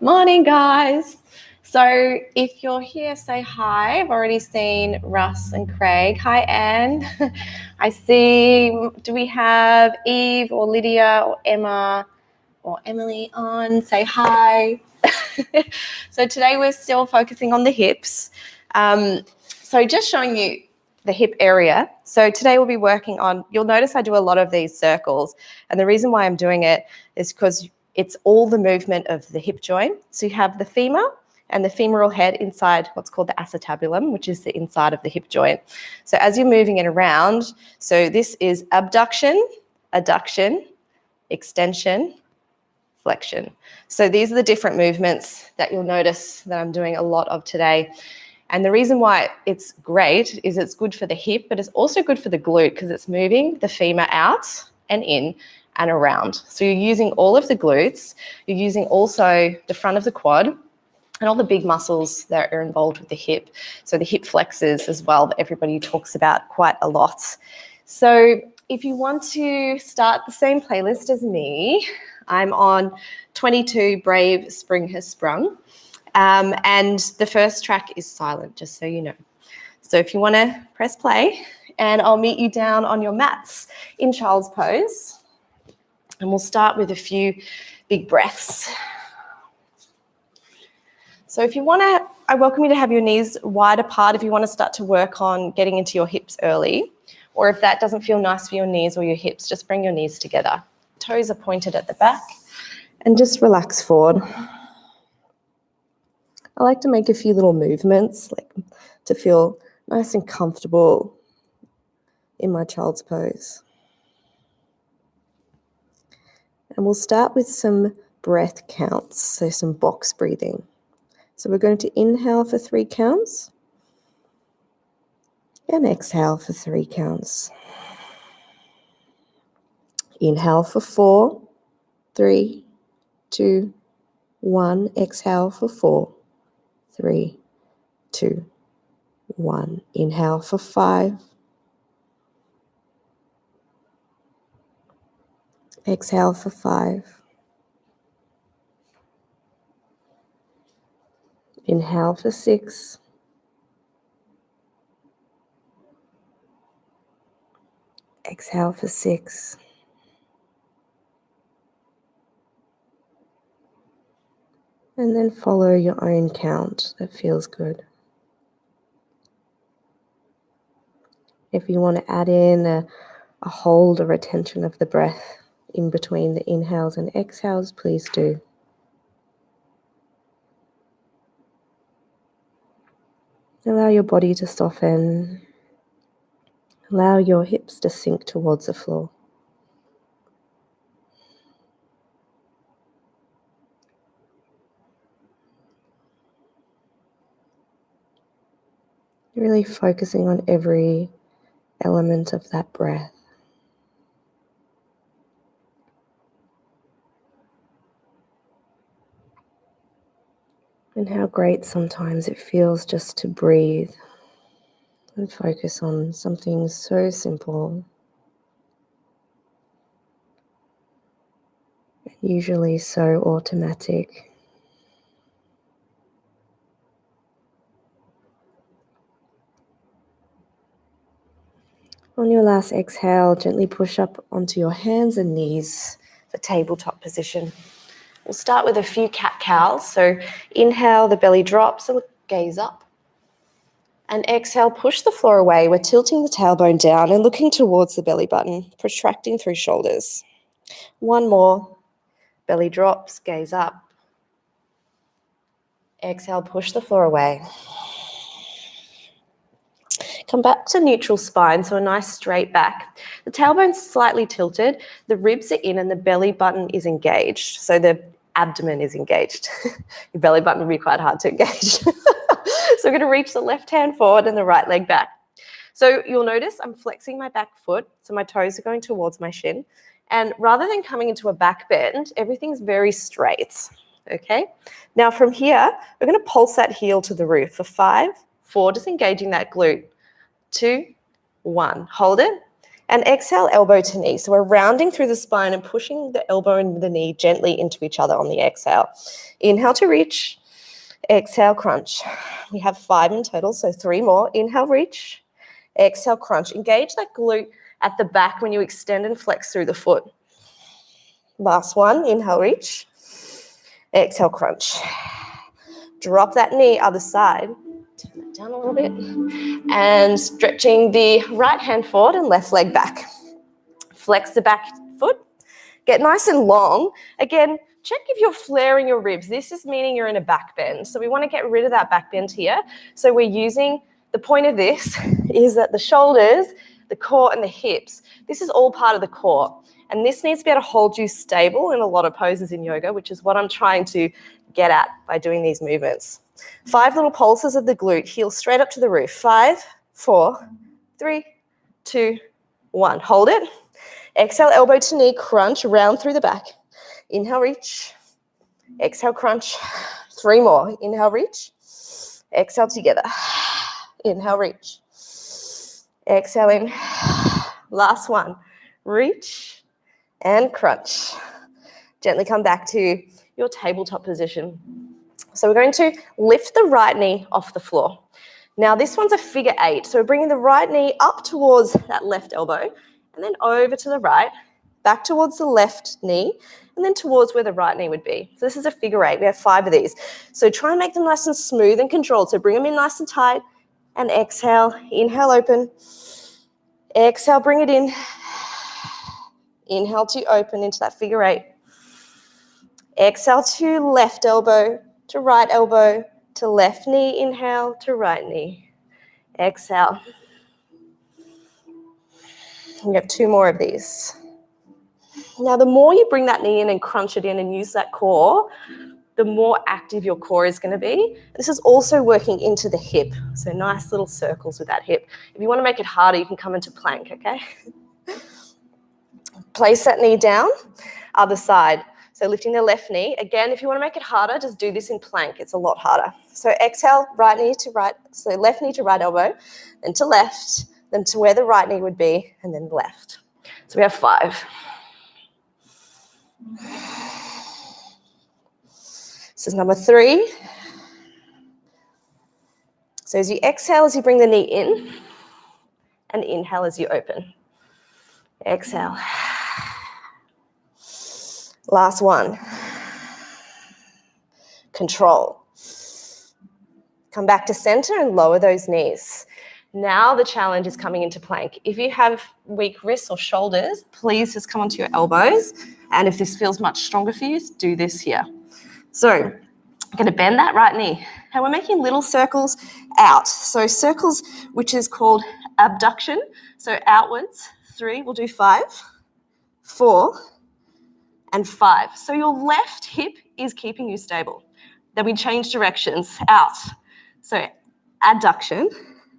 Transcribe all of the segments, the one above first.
Morning, guys. So if you're here, say hi. I've already seen Russ and Craig. Hi, Anne. I see, do we have Eve or Lydia or Emma or Emily on? Say hi. So today we're still focusing on the hips. So just showing you the hip area. So today we'll be working on, you'll notice I do a lot of these circles. And the reason why I'm doing it is because it's all the movement of the hip joint. So you have the femur and the femoral head inside what's called the acetabulum, which is the inside of the hip joint. So as you're moving it around, so this is abduction, adduction, extension, flexion. So these are the different movements that you'll notice that I'm doing a lot of today. And the reason why it's great is it's good for the hip, but it's also good for the glute because it's moving the femur out and in and around. So you're using all of the glutes, you're using also the front of the quad and all the big muscles that are involved with the hip. So the hip flexors as well that everybody talks about quite a lot. So if you want to start the same playlist as me, I'm on 22 Brave Spring Has Sprung. And the first track is silent, just so you know. So if you want to press play, and I'll meet you down on your mats in child's pose. And we'll start with a few big breaths. So if you want to, I welcome you to have your knees wide apart if you want to start to work on getting into your hips early. Or if that doesn't feel nice for your knees or your hips, just bring your knees together. Toes are pointed at the back and just relax forward. I like to make a few little movements, like to feel nice and comfortable in my child's pose. And we'll start with some breath counts, so some box breathing. So we're going to inhale for 3 counts and exhale for 3 counts. Inhale for 4, 3, 2, 1. Exhale for 4, 3, 2, 1. Inhale for 5. Exhale for 5. Inhale for 6. Exhale for 6. And then follow your own count that feels good. If you want to add in a hold or retention of the breath in between the inhales and exhales, please do. Allow your body to soften. Allow your hips to sink towards the floor. Really focusing on every element of that breath. And how great sometimes it feels just to breathe and focus on something so simple, usually so automatic. On your last exhale, gently push up onto your hands and knees for tabletop position. We'll start with a few cat-cows. So inhale, the belly drops, so gaze up. And exhale, push the floor away. We're tilting the tailbone down and looking towards the belly button, protracting through shoulders. One more. Belly drops, gaze up. Exhale, push the floor away. Come back to neutral spine, so a nice straight back. The tailbone's slightly tilted, the ribs are in and the belly button is engaged. So the abdomen is engaged. Your belly button will be quite hard to engage. So we're going to reach the left hand forward and the right leg back. So you'll notice I'm flexing my back foot, so my toes are going towards my shin. And rather than coming into a back bend, everything's very straight. Okay? Now from here, we're going to pulse that heel to the roof for 5, 4, just engaging that glute. 2, 1. Hold it. And exhale, elbow to knee. So we're rounding through the spine and pushing the elbow and the knee gently into each other on the exhale. Inhale to reach. Exhale, crunch. We have 5 in total, so 3 more. Inhale, reach. Exhale, crunch. Engage that glute at the back when you extend and flex through the foot. Last one. Inhale, reach. Exhale, crunch. Drop that knee, other side. Turn that down a little bit. And stretching the right hand forward and left leg back. Flex the back foot. Get nice and long. Again, check if you're flaring your ribs. This is meaning you're in a back bend. So we want to get rid of that back bend here. So we're using, the point of this is that the shoulders, the core and the hips, this is all part of the core. And this needs to be able to hold you stable in a lot of poses in yoga, which is what I'm trying to get at by doing these movements. 5 little pulses of the glute, heel straight up to the roof. 5, 4, 3, 2, 1. Hold it. Exhale, elbow to knee, crunch, round through the back. Inhale, reach. Exhale, crunch. 3 more. Inhale, reach. Exhale together. Inhale, reach. Exhale in. Last one. Reach and crunch. Gently come back to your tabletop position. So we're going to lift the right knee off the floor. Now this one's a figure 8. So we're bringing the right knee up towards that left elbow and then over to the right, back towards the left knee, and then towards where the right knee would be. So this is a figure 8. We have 5 of these. So try and make them nice and smooth and controlled. So bring them in nice and tight and exhale. Inhale, open. Exhale, bring it in. Inhale to open into that figure 8. Exhale to left elbow, to right elbow, to left knee. Inhale to right knee. Exhale. We have 2 more of these. Now, the more you bring that knee in and crunch it in and use that core, the more active your core is going to be. This is also working into the hip. So nice little circles with that hip. If you want to make it harder, you can come into plank, okay? Place that knee down, other side. So lifting the left knee. Again, if you want to make it harder, just do this in plank. It's a lot harder. So exhale, right knee to right, so left knee to right elbow, then to left, then to where the right knee would be, and then left. So we have 5. This is number 3. So as you exhale, as you bring the knee in, and inhale as you open. Exhale. Last one. Control. Come back to center and lower those knees. Now the challenge is coming into plank. If you have weak wrists or shoulders, please just come onto your elbows. And if this feels much stronger for you, do this here. So I'm going to bend that right knee. And we're making little circles out. So circles, which is called abduction. So outwards. 3, we'll do 5, 4, and 5. So your left hip is keeping you stable. Then we change directions, out. So adduction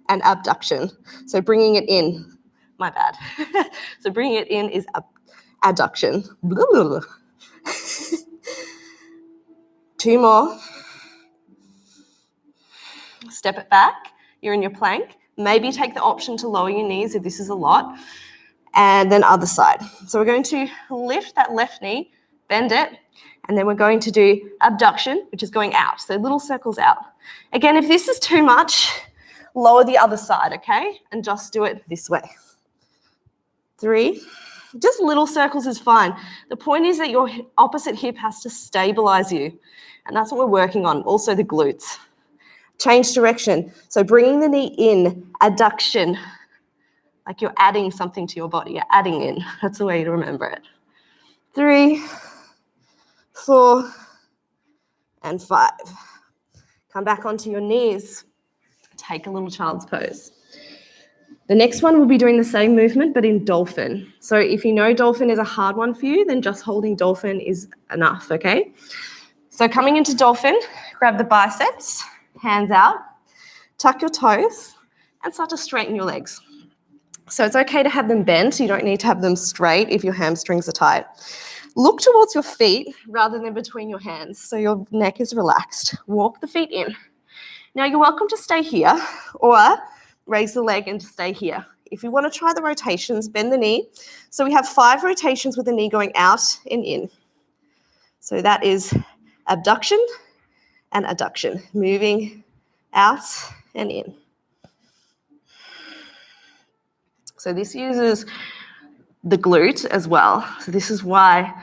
and abduction. So bringing it in, my bad. So bringing it in is adduction. 2 more. Step it back. You're in your plank. Maybe take the option to lower your knees if this is a lot. And then other side. So we're going to lift that left knee, bend it, and then we're going to do abduction, which is going out. So little circles out. Again, if this is too much, lower the other side, okay? And just do it this way. 3. Just little circles is fine. The point is that your opposite hip has to stabilize you. And that's what we're working on. Also the glutes. Change direction. So bringing the knee in, adduction. Like you're adding something to your body. You're adding in. That's the way to remember it. 3, 4, and 5. Come back onto your knees. Take a little child's pose. The next one, we'll be doing the same movement, but in dolphin. So if you know dolphin is a hard one for you, then just holding dolphin is enough, okay? So coming into dolphin, grab the biceps, hands out, tuck your toes, and start to straighten your legs. So it's okay to have them bent. You don't need to have them straight if your hamstrings are tight. Look towards your feet rather than between your hands so your neck is relaxed. Walk the feet in. Now you're welcome to stay here, or raise the leg and stay here. If you want to try the rotations, bend the knee. So we have 5 rotations with the knee going out and in. So that is abduction and adduction, moving out and in. So this uses the glute as well. So this is why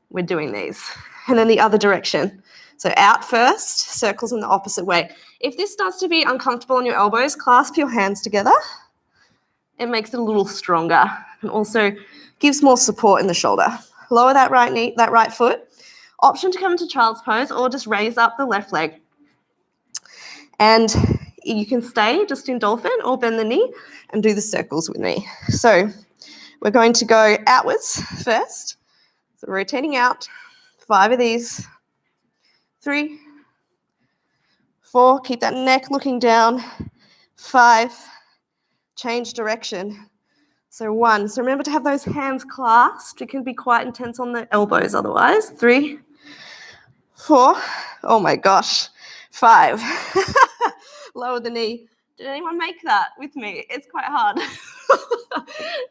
we're doing these. And then the other direction. So out first, circles in the opposite way. If this starts to be uncomfortable on your elbows, clasp your hands together. It makes it a little stronger and also gives more support in the shoulder. Lower that right knee, that right foot. Option to come into child's pose or just raise up the left leg. And you can stay just in dolphin or bend the knee and do the circles with me. So we're going to go outwards first. So rotating out, 5 of these, 3, 4, keep that neck looking down, 5, change direction. So 1, so remember to have those hands clasped. It can be quite intense on the elbows otherwise. 3, 4, oh my gosh, 5. Lower the knee. Did anyone make that with me? It's quite hard.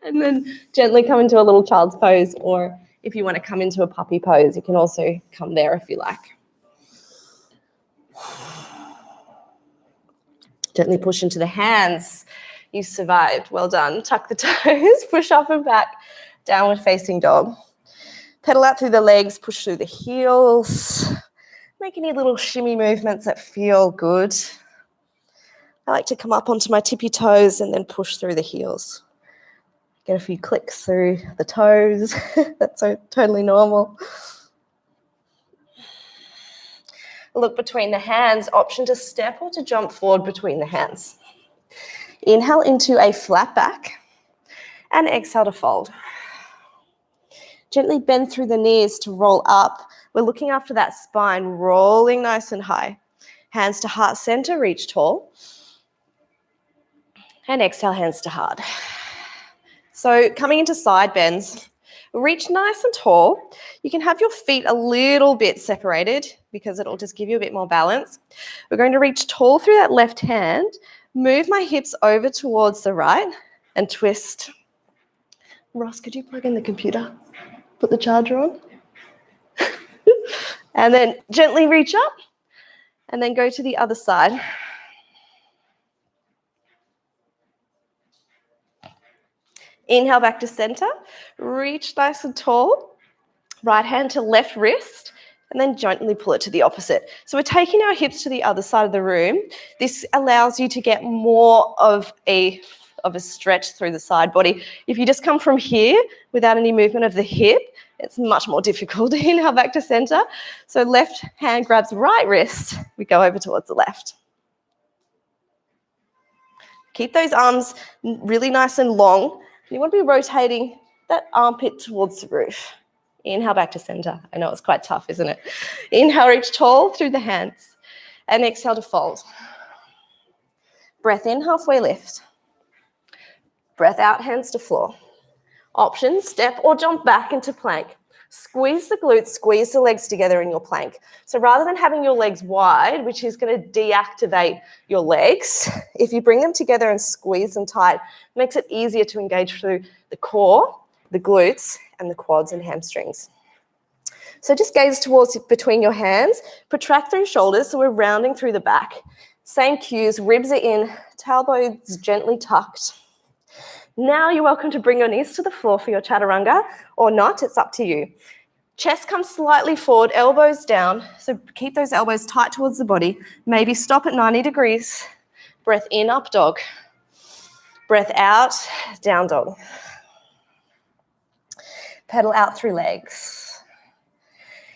And then gently come into a little child's pose, or if you want to come into a puppy pose, you can also come there if you like. Gently push into the hands. You survived. Well done. Tuck the toes, push up and back, downward facing dog. Pedal out through the legs, push through the heels. Make any little shimmy movements that feel good. I like to come up onto my tippy toes and then push through the heels. Get a few clicks through the toes. That's so totally normal. Look between the hands, option to step or to jump forward between the hands. Inhale into a flat back and exhale to fold. Gently bend through the knees to roll up. We're looking after that spine, rolling nice and high. Hands to heart center, reach tall. And exhale, hands to heart. So coming into side bends, reach nice and tall. You can have your feet a little bit separated because it'll just give you a bit more balance. We're going to reach tall through that left hand, move my hips over towards the right and twist. Ross, could you plug in the computer? Put the charger on. And then gently reach up and then go to the other side. Inhale back to center, reach nice and tall, right hand to left wrist, and then gently pull it to the opposite. So we're taking our hips to the other side of the room. This allows you to get more of a stretch through the side body. If you just come from here without any movement of the hip, it's much more difficult. Inhale back to center. So left hand grabs right wrist. We go over towards the left. Keep those arms really nice and long. You want to be rotating that armpit towards the roof. Inhale back to center. I know it's quite tough, isn't it? Inhale, reach tall through the hands. And exhale to fold. Breath in, halfway lift. Breath out, hands to floor. Option, step or jump back into plank. Squeeze the glutes, squeeze the legs together in your plank. So rather than having your legs wide, which is going to deactivate your legs, if you bring them together and squeeze them tight, it makes it easier to engage through the core, the glutes, and the quads and hamstrings. So just gaze towards between your hands, protract through shoulders, so we're rounding through the back. Same cues, ribs are in, tailbones gently tucked. Now you're welcome to bring your knees to the floor for your chaturanga or not, it's up to you. Chest comes slightly forward, elbows down, so keep those elbows tight towards the body. Maybe stop at 90 degrees. Breath in, up dog. Breath out, down dog. Pedal out through legs.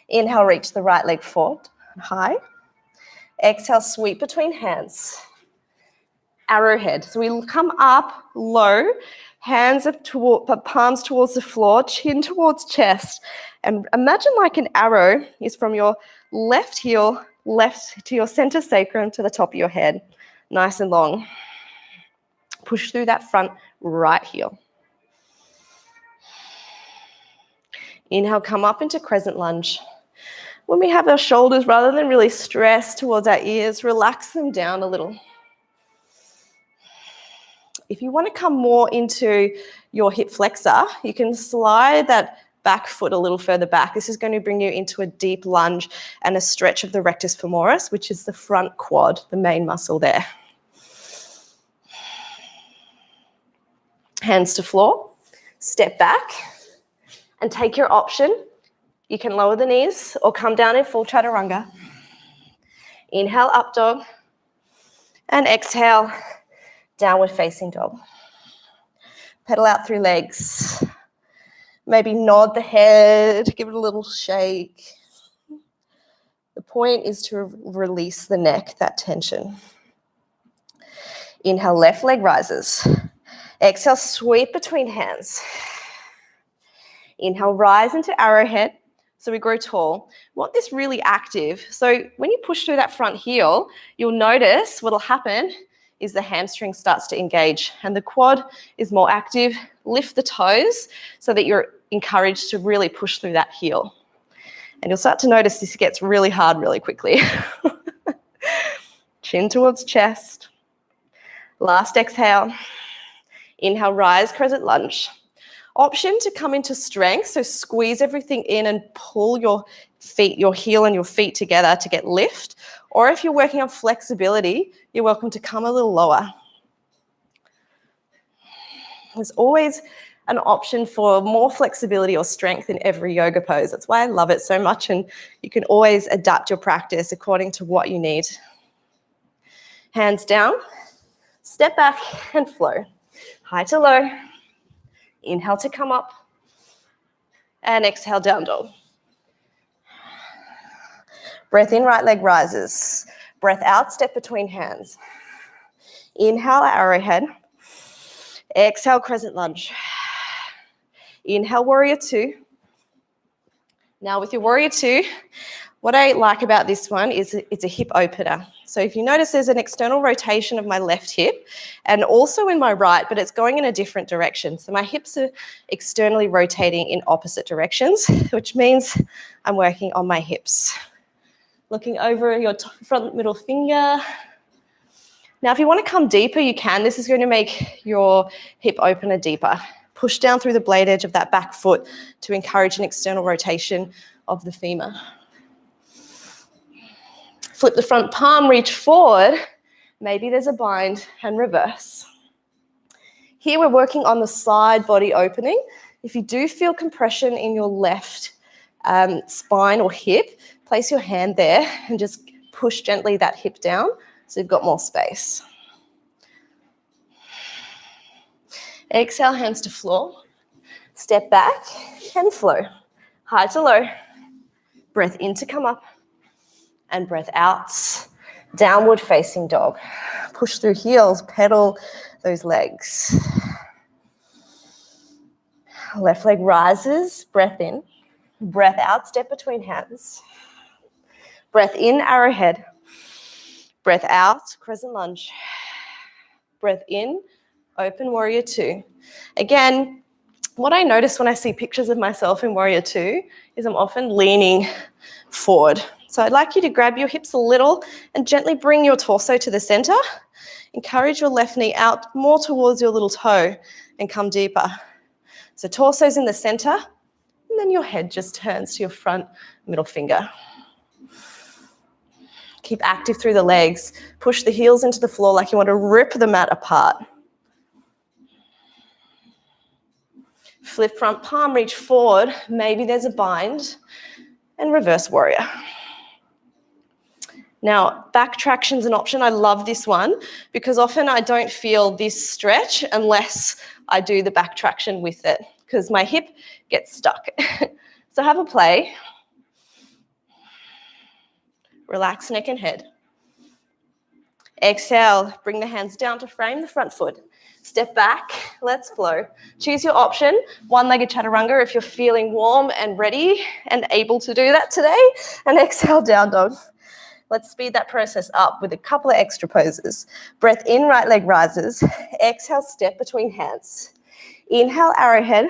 Inhale, reach the right leg forward, high. Exhale, sweep between hands. Arrowhead. So we'll come up low, hands up palms towards the floor, chin towards chest. And imagine like an arrow is from your left heel, left to your center sacrum to the top of your head. Nice and long. Push through that front right heel. Inhale, come up into crescent lunge. When we have our shoulders, rather than really stress towards our ears, relax them down a little. If you want to come more into your hip flexor, you can slide that back foot a little further back. This is going to bring you into a deep lunge and a stretch of the rectus femoris, which is the front quad, the main muscle there. Hands to floor, step back, and take your option. You can lower the knees or come down in full chaturanga. Inhale, up dog, and exhale, downward facing dog. Pedal out through legs. Maybe nod the head, give it a little shake. The point is to release the neck, that tension. Inhale, left leg rises. Exhale, sweep between hands. Inhale, rise into arrowhead. So we grow tall. We want this really active. So when you push through that front heel, you'll notice what'll happen is the hamstring starts to engage and the quad is more active. Lift the toes so that you're encouraged to really push through that heel. And you'll start to notice this gets really hard really quickly. Chin towards chest. Last exhale. Inhale, rise, crescent lunge. Option to come into strength, so squeeze everything in and pull your feet, your heel and your feet together to get lift. Or if you're working on flexibility, you're welcome to come a little lower. There's always an option for more flexibility or strength in every yoga pose. That's why I love it so much, and you can always adapt your practice according to what you need. Hands down, step back and flow. High to low. Inhale to come up. And exhale, down dog. Breath in, right leg rises. Breath out, step between hands. Inhale, arrowhead. Exhale, crescent lunge. Inhale, warrior two. Now with your warrior two, what I like about this one is it's a hip opener. So if you notice there's an external rotation of my left hip and also in my right, but it's going in a different direction. So my hips are externally rotating in opposite directions, which means I'm working on my hips. Looking over your front middle finger. Now if you want to come deeper, you can. This is going to make your hip opener deeper. Push down through the blade edge of that back foot to encourage an external rotation of the femur. Flip the front palm, reach forward. Maybe there's a bind and reverse. Here we're working on the side body opening. If you do feel compression in your left spine or hip, place your hand there and just push gently that hip down so you've got more space. Exhale, hands to floor. Step back and flow. High to low. Breath in to come up. And breath out, downward facing dog. Push through heels, pedal those legs. Left leg rises, breath in. Breath out, step between hands. Breath in, arrowhead. Breath out, crescent lunge. Breath in, open warrior two. Again, what I notice when I see pictures of myself in warrior two is I'm often leaning forward. So I'd like you to grab your hips a little and gently bring your torso to the center. Encourage your left knee out more towards your little toe and come deeper. So torso's in the center, and then your head just turns to your front middle finger. Keep active through the legs. Push the heels into the floor like you want to rip the mat apart. Flip front palm, reach forward. Maybe there's a bind. And reverse warrior. Now, back traction's an option. I love this one because often I don't feel this stretch unless I do the back traction with it because my hip gets stuck. So have a play. Relax neck and head. Exhale, bring the hands down to frame the front foot. Step back, let's flow. Choose your option, one-legged chaturanga if you're feeling warm and ready and able to do that today. And exhale, down dog. Let's speed that process up with a couple of extra poses. Breath in, right leg rises. Exhale, step between hands. Inhale, arrowhead.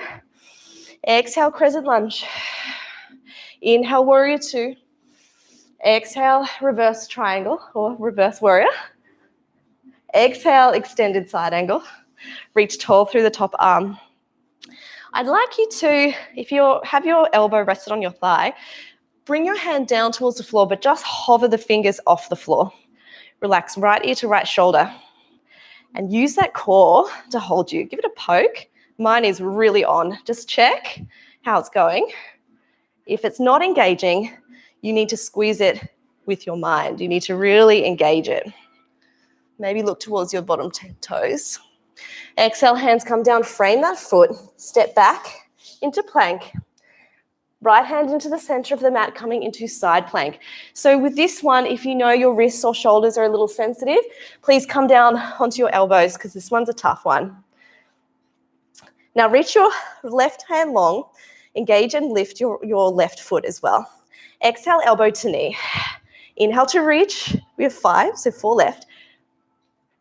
Exhale, crescent lunge. Inhale, warrior two. Exhale, reverse triangle or reverse warrior. Exhale, extended side angle. Reach tall through the top arm. I'd like you to, if you have your elbow rested on your thigh, bring your hand down towards the floor, but just hover the fingers off the floor. Relax right ear to right shoulder. And use that core to hold you. Give it a poke. Mine is really on. Just check how it's going. If it's not engaging, you need to squeeze it with your mind. You need to really engage it. Maybe look towards your bottom toes. Exhale, hands come down, frame that foot, step back into plank. Right hand into the center of the mat, coming into side plank. So with this one, if you know your wrists or shoulders are a little sensitive, please come down onto your elbows because this one's a tough one. Now reach your left hand long, engage and lift your left foot as well. Exhale, elbow to knee. Inhale to reach. We have 5, so 4 left.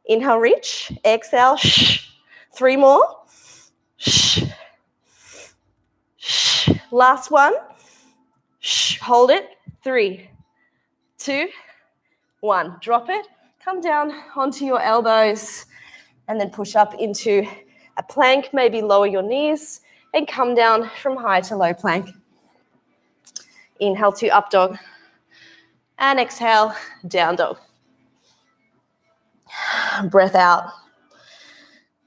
Inhale, reach. Exhale, shh. 3 more. Shh. Shh. Last one. Shh. Hold it. 3, 2, 1. Drop it. Come down onto your elbows and then push up into a plank. Maybe lower your knees and come down from high to low plank. Inhale to up dog. And exhale, down dog. Breath out.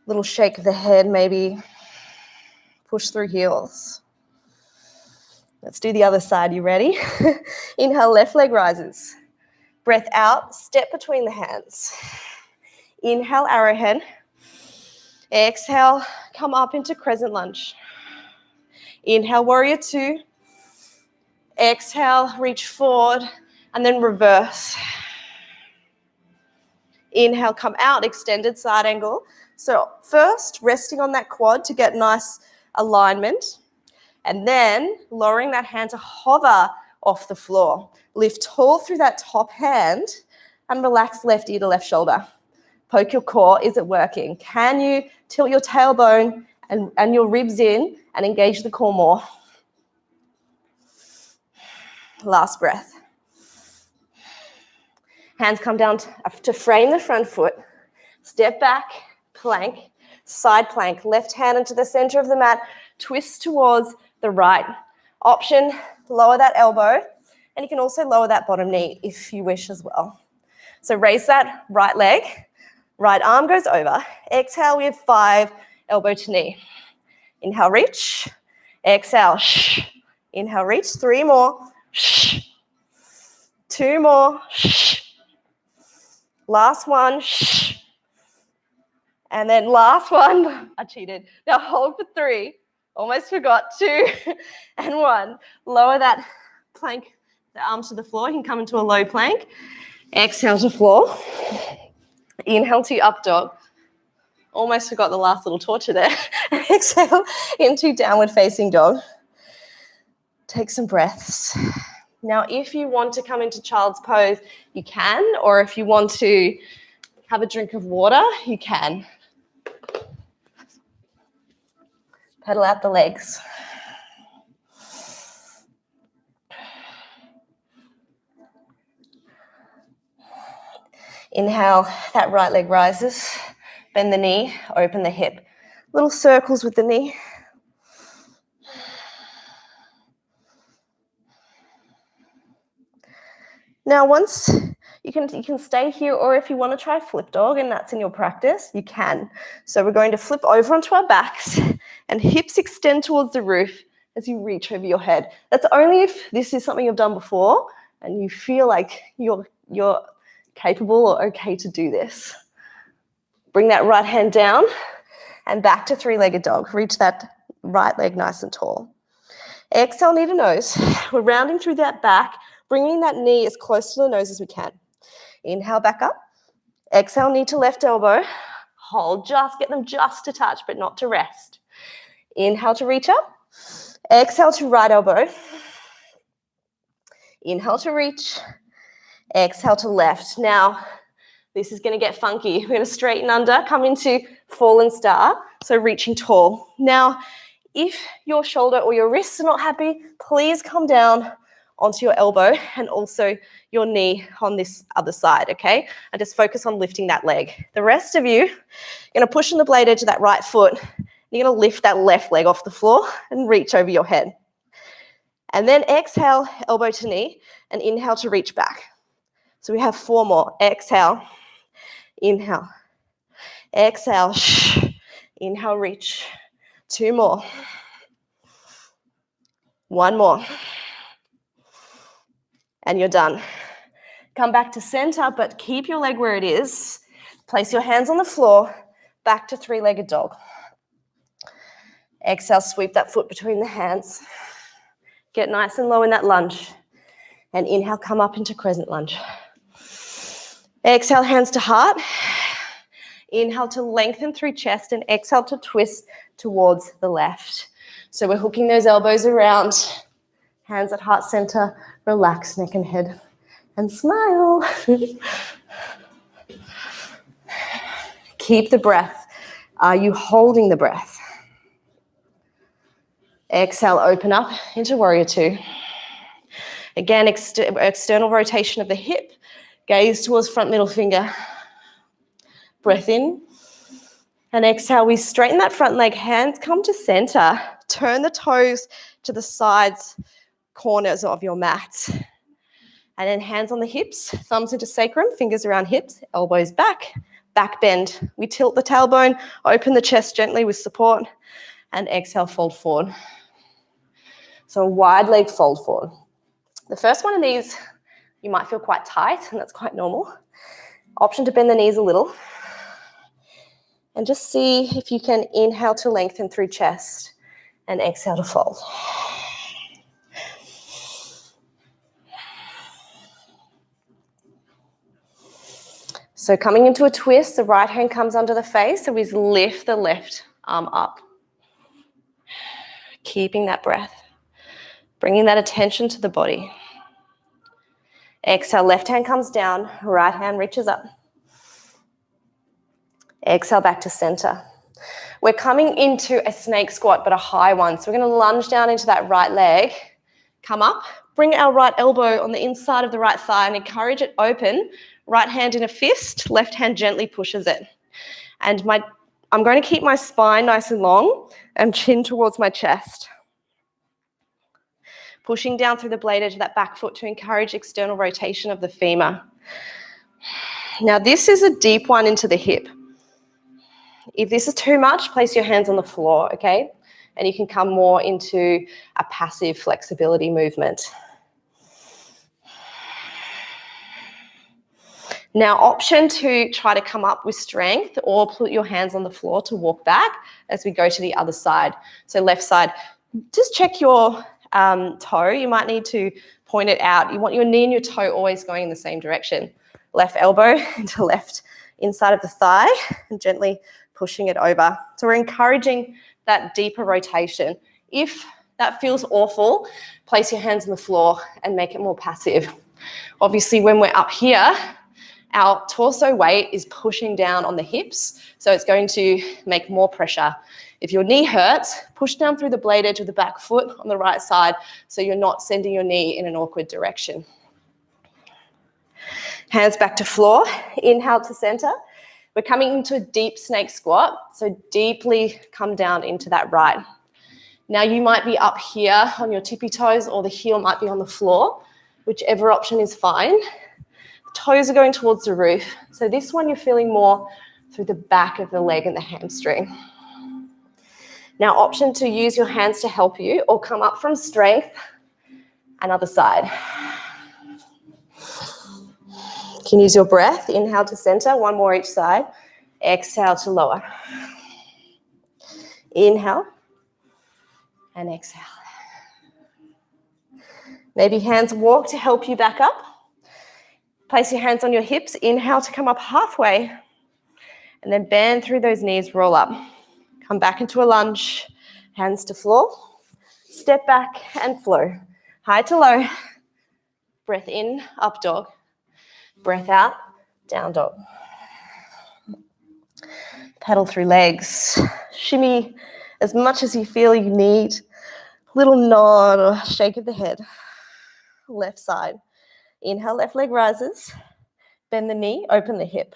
Little shake of the head, maybe. Push through heels. Let's do the other side. You ready? Inhale, left leg rises. Breath out, step between the hands. Inhale, arrowhead. Exhale, come up into crescent lunge. Inhale, warrior 2. Exhale, reach forward, and then reverse. Inhale, come out, extended side angle. So first, resting on that quad to get nice alignment, and then lowering that hand to hover off the floor. Lift tall through that top hand and relax left ear to left shoulder. Poke your core. Is it working? Can you tilt your tailbone and your ribs in and engage the core more? Last breath. Hands come down to frame the front foot. Step back, plank, side plank. Left hand into the center of the mat. Twist towards the right. Option, lower that elbow. And you can also lower that bottom knee if you wish as well. So raise that right leg. Right arm goes over. Exhale, we have 5, elbow to knee. Inhale, reach. Exhale, shh. Inhale, reach. 3 more. Shh. 2 more. Shh. Last one. Shh. And then last one. I cheated. Now hold for 3. Almost forgot. 2 and 1. Lower that plank, the arms to the floor. You can come into a low plank. Exhale to floor. Inhale to up dog. Almost forgot the last little torture there. Exhale into downward facing dog. Take some breaths. Now, if you want to come into child's pose, you can, or if you want to have a drink of water, you can. Pedal out the legs. Inhale, that right leg rises. Bend the knee, open the hip. Little circles with the knee. Now, once you can stay here, or if you want to try flip dog and that's in your practice, you can. So we're going to flip over onto our backs and hips extend towards the roof as you reach over your head. That's only if this is something you've done before and you feel like you're capable or okay to do this. Bring that right hand down and back to 3-legged dog. Reach that right leg nice and tall. Exhale, knee to nose. We're rounding through that back, bringing that knee as close to the nose as we can. Inhale, back up. Exhale, knee to left elbow. Hold, get them just to touch, but not to rest. Inhale to reach up. Exhale to right elbow. Inhale to reach. Exhale to left. Now, this is going to get funky. We're going to straighten under, come into fallen star, so reaching tall. Now, if your shoulder or your wrists are not happy, please come down onto your elbow and also your knee on this other side, okay? And just focus on lifting that leg. The rest of you, you're going to push on the blade edge of that right foot. You're going to lift that left leg off the floor and reach over your head. And then exhale, elbow to knee, and inhale to reach back. So we have 4 more. Exhale, inhale. Exhale, inhale, reach. 2 more. 1 more. And you're done. Come back to center, but keep your leg where it is. Place your hands on the floor, back to 3-legged dog. Exhale, sweep that foot between the hands. Get nice and low in that lunge. And inhale, come up into crescent lunge. Exhale, hands to heart. Inhale to lengthen through chest and exhale to twist towards the left. So we're hooking those elbows around. Hands at heart center. Relax neck and head. And smile. Keep the breath. Are you holding the breath? Exhale, open up into warrior 2. Again, external rotation of the hip. Gaze towards front middle finger. Breath in. And exhale, we straighten that front leg. Hands come to center. Turn the toes to the sides, corners of your mat. And then hands on the hips, thumbs into sacrum, fingers around hips, elbows back, back bend. We tilt the tailbone, open the chest gently with support, and exhale, fold forward. So a wide leg fold forward. The first one of these, you might feel quite tight, and that's quite normal. Option to bend the knees a little. And just see if you can inhale to lengthen through chest and exhale to fold. So coming into a twist, the right hand comes under the face, so we lift the left arm up. Keeping that breath. Bringing that attention to the body. Exhale, left hand comes down, right hand reaches up. Exhale back to center. We're coming into a snake squat, but a high one. So we're going to lunge down into that right leg, come up, bring our right elbow on the inside of the right thigh and encourage it open. Right hand in a fist, left hand gently pushes it. And I'm going to keep my spine nice and long and chin towards my chest. Pushing down through the blade edge of that back foot to encourage external rotation of the femur. Now this is a deep one into the hip. If this is too much, place your hands on the floor, okay? And you can come more into a passive flexibility movement. Now, option to try to come up with strength or put your hands on the floor to walk back as we go to the other side. So left side, just check your toe. You might need to point it out. You want your knee and your toe always going in the same direction. Left elbow into left inside of the thigh and gently pushing it over. So we're encouraging that deeper rotation. If that feels awful, place your hands on the floor and make it more passive. Obviously, when we're up here, our torso weight is pushing down on the hips, so it's going to make more pressure. If your knee hurts, push down through the blade edge of the back foot on the right side so you're not sending your knee in an awkward direction. Hands back to floor, inhale to center. We're coming into a deep snake squat, so deeply come down into that right. Now you might be up here on your tippy toes or the heel might be on the floor, whichever option is fine. Toes are going towards the roof. So this one you're feeling more through the back of the leg and the hamstring. Now option to use your hands to help you or come up from strength and other side. You can use your breath. Inhale to center, 1 more each side. Exhale to lower. Inhale and exhale. Maybe hands walk to help you back up. Place your hands on your hips. Inhale to come up halfway. And then bend through those knees, roll up. Come back into a lunge. Hands to floor. Step back and flow. High to low. Breath in, up dog. Breath out, down dog. Pedal through legs. Shimmy as much as you feel you need. Little nod or shake of the head. left side. Inhale, left leg rises. Bend the knee, open the hip.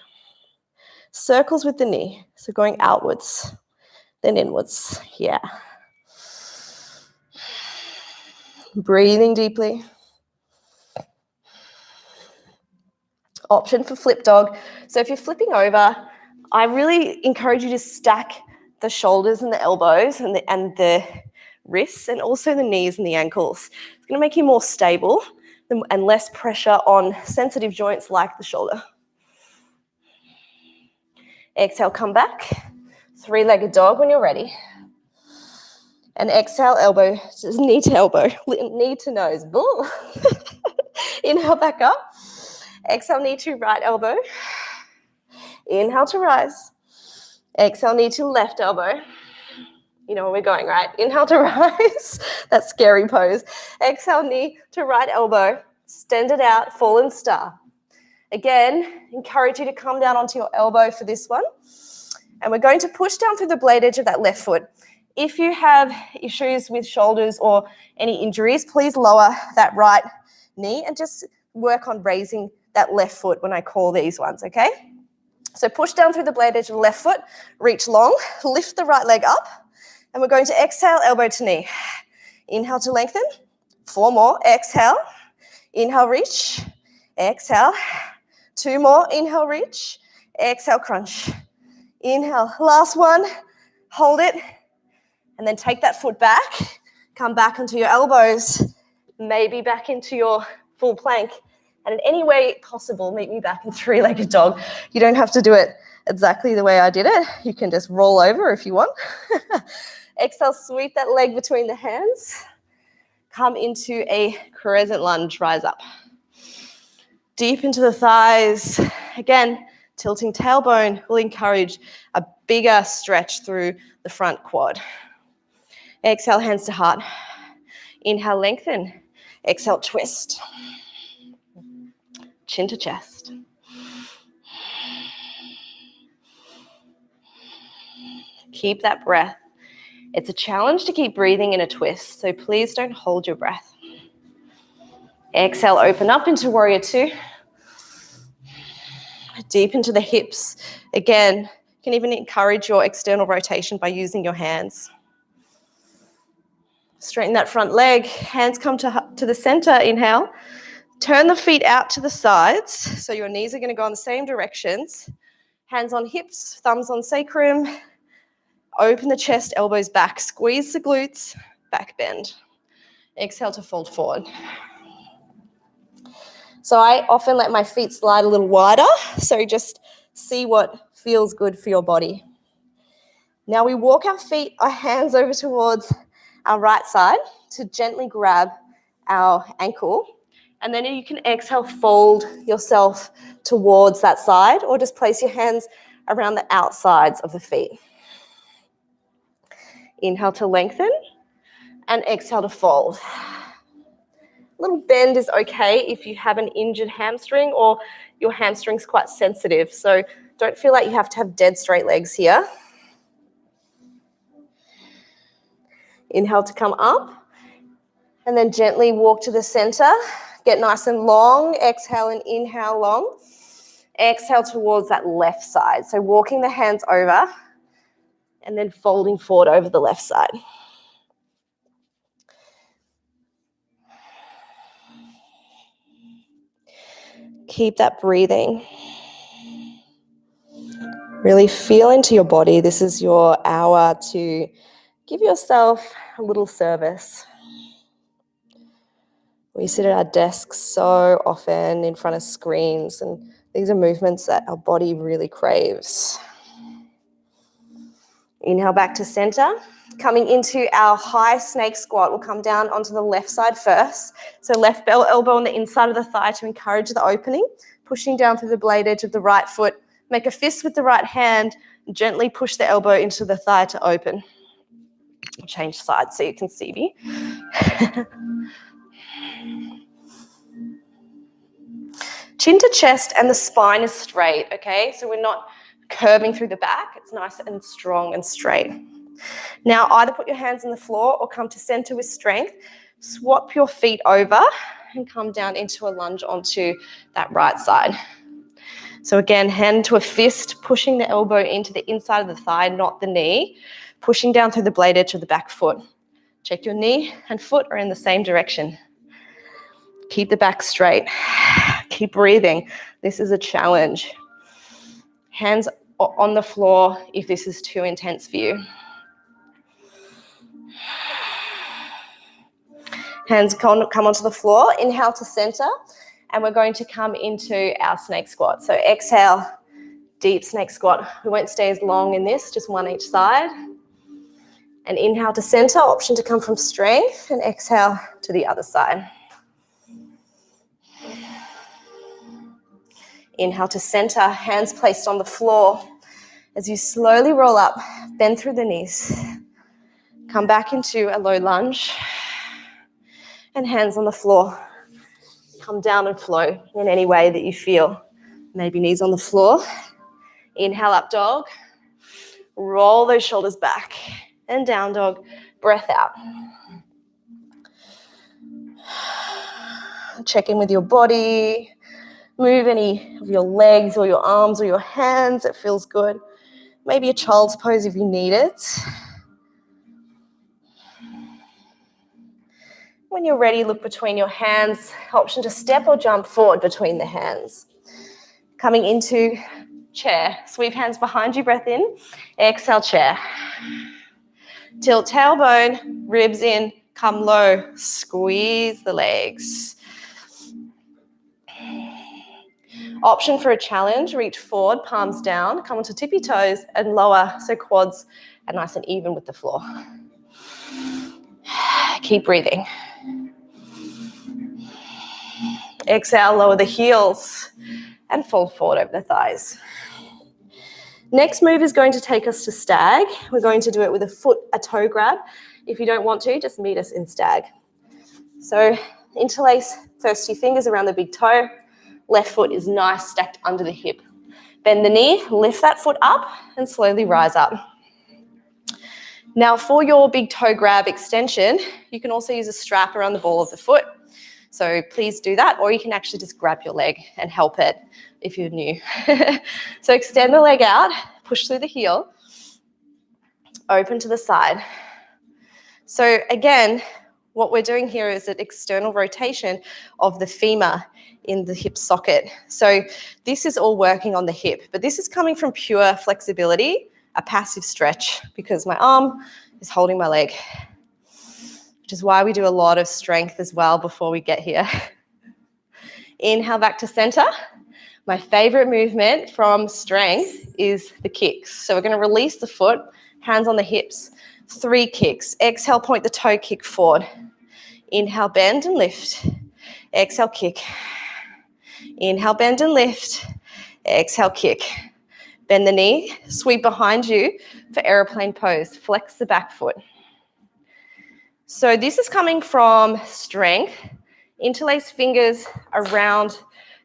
Circles with the knee, so going outwards, then inwards. Yeah. Breathing deeply. Option for flip dog. So if you're flipping over, I really encourage you to stack the shoulders and the elbows and the wrists and also the knees and the ankles. It's going to make you more stable and less pressure on sensitive joints like the shoulder. Exhale, come back. Three-legged dog when you're ready. And exhale, elbow, just knee to elbow, knee to nose. Inhale, back up. Exhale, knee to right elbow. Inhale to rise. Exhale, knee to left elbow. You know where we're going, right? Inhale to rise. That scary pose. Exhale, knee to right elbow. Extend it out, fallen star. Again, encourage you to come down onto your elbow for this one. And we're going to push down through the blade edge of that left foot. If you have issues with shoulders or any injuries, please lower that right knee and just work on raising that left foot when I call these ones, okay? So push down through the blade edge of the left foot, reach long, lift the right leg up, and we're going to exhale, elbow to knee. Inhale to lengthen. 4 more. Exhale. Inhale, reach. Exhale. 2 more. Inhale, reach. Exhale, crunch. Inhale. Last one. Hold it. And then take that foot back. Come back onto your elbows. Maybe back into your full plank. And in any way possible, meet me back in three-legged dog. You don't have to do it exactly the way I did it. You can just roll over if you want. Exhale, sweep that leg between the hands. Come into a crescent lunge, rise up. Deep into the thighs. Again, tilting tailbone will encourage a bigger stretch through the front quad. Exhale, hands to heart. Inhale, lengthen. Exhale, twist. Chin to chest. Keep that breath. It's a challenge to keep breathing in a twist, so please don't hold your breath. Exhale, open up into warrior 2. Deep into the hips. Again, you can even encourage your external rotation by using your hands. Straighten that front leg. Hands come to the center. Inhale. Turn the feet out to the sides, so your knees are going to go in the same directions. Hands on hips, thumbs on sacrum. Open the chest, elbows back. Squeeze the glutes, back bend. Exhale to fold forward. So I often let my feet slide a little wider, so just see what feels good for your body. Now we walk our feet, our hands over towards our right side to gently grab our ankle. And then you can exhale, fold yourself towards that side, or just place your hands around the outsides of the feet. Inhale to lengthen and exhale to fold. A little bend is okay if you have an injured hamstring or your hamstring's quite sensitive. So don't feel like you have to have dead straight legs here. Inhale to come up and then gently walk to the center. Get nice and long. Exhale and inhale long. Exhale towards that left side. So walking the hands over and then folding forward over the left side. Keep that breathing. Really feel into your body. This is your hour to give yourself a little service. We sit at our desks so often in front of screens, and these are movements that our body really craves. Inhale back to center. Coming into our high snake squat, we'll come down onto the left side first. So left elbow on the inside of the thigh to encourage the opening. Pushing down through the blade edge of the right foot. Make a fist with the right hand. Gently push the elbow into the thigh to open. I'll change sides so you can see me. Chin to chest and the spine is straight, okay? So we're not curving through the back. It's nice and strong and straight. Now either put your hands on the floor or come to center with strength. Swap your feet over and come down into a lunge onto that right side. So again, hand to a fist, pushing the elbow into the inside of the thigh, not the knee, pushing down through the blade edge of the back foot. Check your knee and foot are in the same direction. Keep the back straight. Keep breathing. This is a challenge. Hands on the floor if this is too intense for you. Hands come onto the floor. Inhale to center. And we're going to come into our snake squat. So exhale, deep snake squat. We won't stay as long in this, just one each side. And inhale to center, option to come from strength. And exhale to the other side. Inhale to center, hands placed on the floor. As you slowly roll up, bend through the knees. Come back into a low lunge. And hands on the floor. Come down and flow in any way that you feel. Maybe knees on the floor. Inhale, up dog. Roll those shoulders back. And down dog. Breath out. Check in with your body. Move any of your legs or your arms or your hands. It feels good. Maybe a child's pose if you need it. When you're ready, look between your hands. Option to step or jump forward between the hands. Coming into chair. Sweep hands behind you, breath in. Exhale, chair. Tilt tailbone, ribs in, come low. Squeeze the legs. Option for a challenge, reach forward, palms down, come onto tippy toes and lower so quads are nice and even with the floor. Keep breathing. Exhale, lower the heels and fold forward over the thighs. Next move is going to take us to stag. We're going to do it with a toe grab. If you don't want to, just meet us in stag. So interlace first two fingers around the big toe. Left foot is nice, stacked under the hip. Bend the knee, lift that foot up and slowly rise up. Now for your big toe grab extension, you can also use a strap around the ball of the foot. So please do that, or you can actually just grab your leg and help it if you're new. So extend the leg out, push through the heel, open to the side. So again, what we're doing here is an external rotation of the femur in the hip socket. So this is all working on the hip, but this is coming from pure flexibility, a passive stretch, because my arm is holding my leg, which is why we do a lot of strength as well before we get here. Inhale back to center. My favorite movement from strength is the kicks. So we're going to release the foot, hands on the hips, 3 kicks. Exhale, point the toe, kick forward. Inhale, bend and lift. Exhale, kick. Inhale, bend and lift. Exhale, kick. Bend the knee, sweep behind you for aeroplane pose. Flex the back foot. So this is coming from strength. Interlace fingers around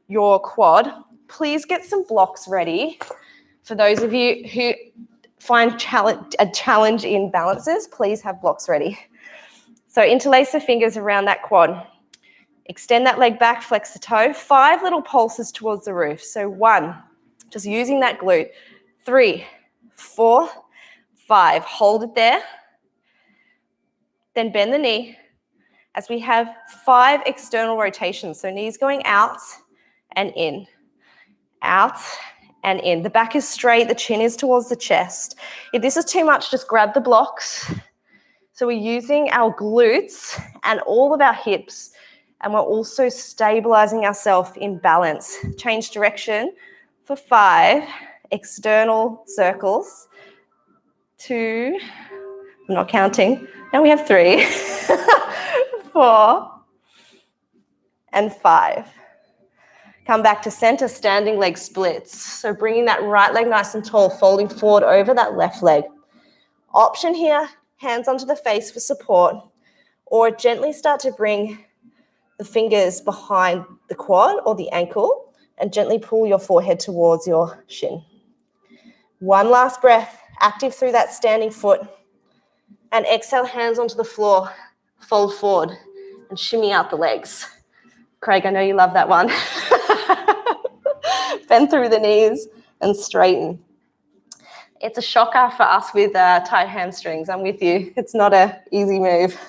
your quad. Please get some blocks ready. For those of you who find a challenge in balances, please have blocks ready. So interlace the fingers around that quad. Extend that leg back, flex the toe. 5 little pulses towards the roof. So 1, just using that glute. 3, 4, 5. Hold it there. Then bend the knee as we have 5 external rotations. So knees going out and in, out and in. The back is straight, the chin is towards the chest. If this is too much, just grab the blocks. So we're using our glutes and all of our hips, and we're also stabilizing ourselves in balance. Change direction for 5 external circles. 2, I'm not counting. Now we have 3, 4, and 5. Come back to center, standing leg splits. So bringing that right leg nice and tall, folding forward over that left leg. Option here, hands onto the face for support, or gently start to bring the fingers behind the quad or the ankle and gently pull your forehead towards your shin. One last breath, active through that standing foot. And exhale, hands onto the floor, fold forward. and shimmy out the legs. Craig, I know you love that one. Bend through the knees and straighten. It's a shocker for us with tight hamstrings. I'm with you. It's not an easy move.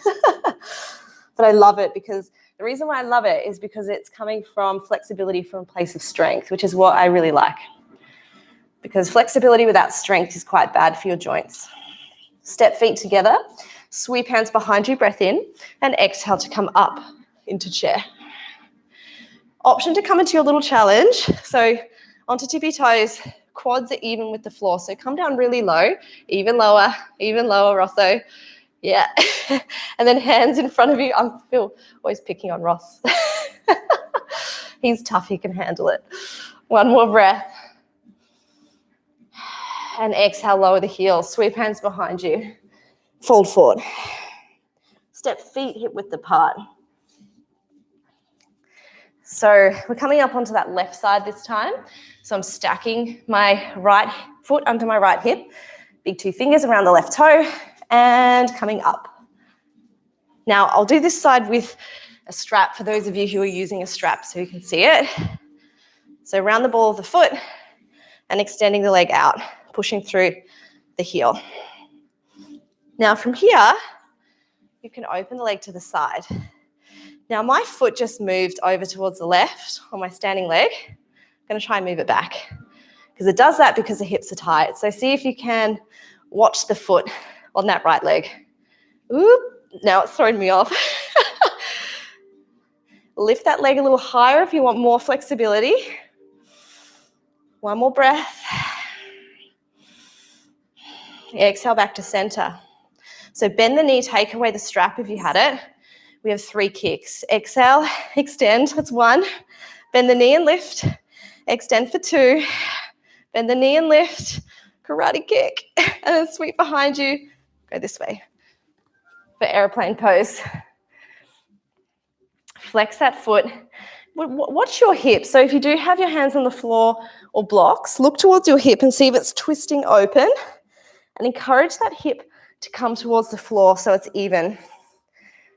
But I love it because the reason why I love it is because it's coming from flexibility from a place of strength, which is what I really like. Because flexibility without strength is quite bad for your joints. Step feet together, sweep hands behind you, breath in, and exhale to come up into chair. Option to come into your little challenge. So onto tippy toes, quads are even with the floor. So come down really low, even lower, Rotho. Yeah. And then hands in front of you. I feel always picking on Ross. He's tough, he can handle it. One more breath. And exhale, lower the heels. Sweep hands behind you. Fold forward. Step feet hip width apart. So we're coming up onto that left side this time. So I'm stacking my right foot under my right hip. Big two fingers around the left toe and coming up. Now I'll do this side with a strap for those of you who are using a strap so you can see it. So around the ball of the foot and extending the leg out, pushing through the heel. Now from here, you can open the leg to the side. Now my foot just moved over towards the left on my standing leg. I'm going to try and move it back because it does that because the hips are tight. So see if you can watch the foot on that right leg. Oop, now it's throwing me off. Lift that leg a little higher if you want more flexibility. One more breath. Exhale back to center. So bend the knee, take away the strap if you had it. We have 3 kicks. Exhale, extend, that's 1. Bend the knee and lift. Extend for 2. Bend the knee and lift. Karate kick. And then sweep behind you. Go this way for airplane pose. Flex that foot. Watch your hips. So if you do have your hands on the floor or blocks, look towards your hip and see if it's twisting open. And encourage that hip to come towards the floor so it's even.